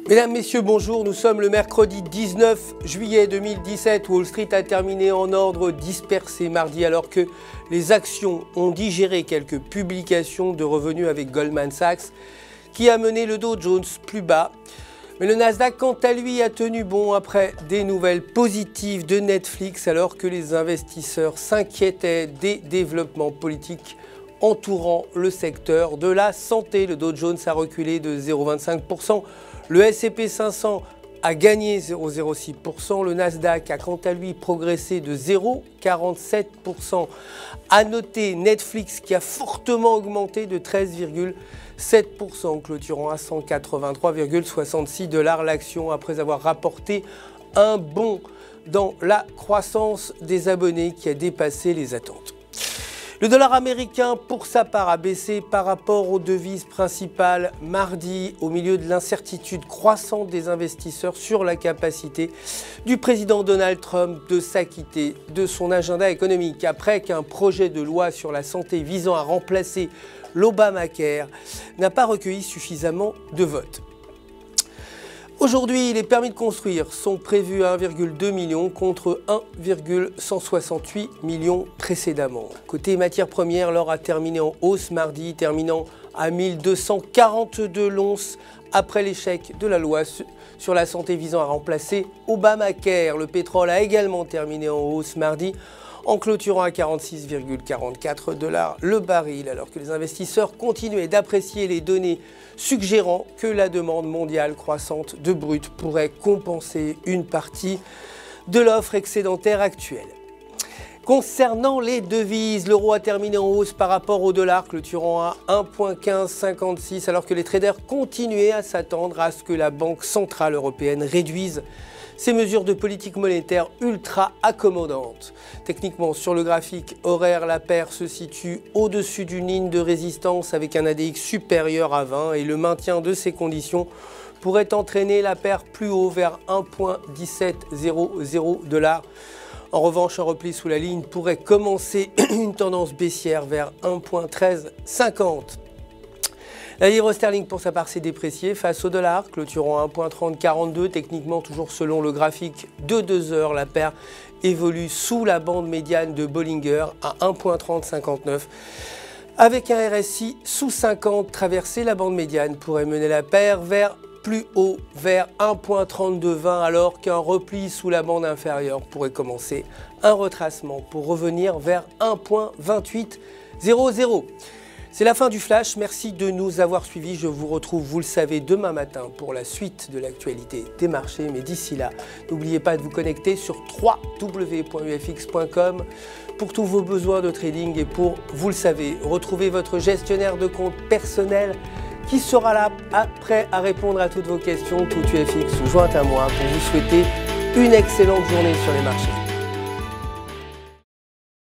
Mesdames, Messieurs, bonjour. Nous sommes le mercredi 19 juillet 2017. Wall Street a terminé en ordre dispersé mardi alors que les actions ont digéré quelques publications de revenus avec Goldman Sachs qui a mené le Dow Jones plus bas. Mais le Nasdaq, quant à lui, a tenu bon après des nouvelles positives de Netflix alors que les investisseurs s'inquiétaient des développements politiques entourant le secteur de la santé. Le Dow Jones a reculé de 0,25%. Le S&P 500 a gagné 0,06%. Le Nasdaq a quant à lui progressé de 0,47%. À noter Netflix qui a fortement augmenté de 13,7%, clôturant à 183,66 $ l'action après avoir rapporté un bond dans la croissance des abonnés qui a dépassé les attentes. Le dollar américain, pour sa part, a baissé par rapport aux devises principales mardi au milieu de l'incertitude croissante des investisseurs sur la capacité du président Donald Trump de s'acquitter de son agenda économique après qu'un projet de loi sur la santé visant à remplacer l'Obamacare n'a pas recueilli suffisamment de votes. Aujourd'hui, les permis de construire sont prévus à 1,2 million contre 1,168 million précédemment. Côté matières premières, l'or a terminé en hausse mardi, terminant à 1242 l'once après l'échec de la loi sur la santé visant à remplacer Obamacare. Le pétrole a également terminé en hausse mardi, en clôturant à 46,44 $ le baril, alors que les investisseurs continuaient d'apprécier les données suggérant que la demande mondiale croissante de brut pourrait compenser une partie de l'offre excédentaire actuelle. Concernant les devises, l'euro a terminé en hausse par rapport au dollar, clôturant à 1,1556, alors que les traders continuaient à s'attendre à ce que la Banque centrale européenne réduise ces mesures de politique monétaire ultra accommodantes. Techniquement, sur le graphique horaire, la paire se situe au-dessus d'une ligne de résistance avec un ADX supérieur à 20 et le maintien de ces conditions pourrait entraîner la paire plus haut vers 1,1700 $. En revanche, un repli sous la ligne pourrait commencer une tendance baissière vers 1,1350. La livre sterling pour sa part s'est dépréciée face au dollar, clôturant à 1,3042. Techniquement, toujours selon le graphique de 2 heures, la paire évolue sous la bande médiane de Bollinger à 1,3059. Avec un RSI sous 50, traverser la bande médiane pourrait mener la paire vers plus haut, vers 1,3220, alors qu'un repli sous la bande inférieure pourrait commencer un retracement pour revenir vers 1,2800. C'est la fin du flash, merci de nous avoir suivis. Je vous retrouve, vous le savez, demain matin pour la suite de l'actualité des marchés. Mais d'ici là, n'oubliez pas de vous connecter sur www.ufx.com pour tous vos besoins de trading et pour, vous le savez, retrouver votre gestionnaire de compte personnel qui sera là, prêt à répondre à toutes vos questions. Tout UFX joint à moi pour vous souhaiter une excellente journée sur les marchés.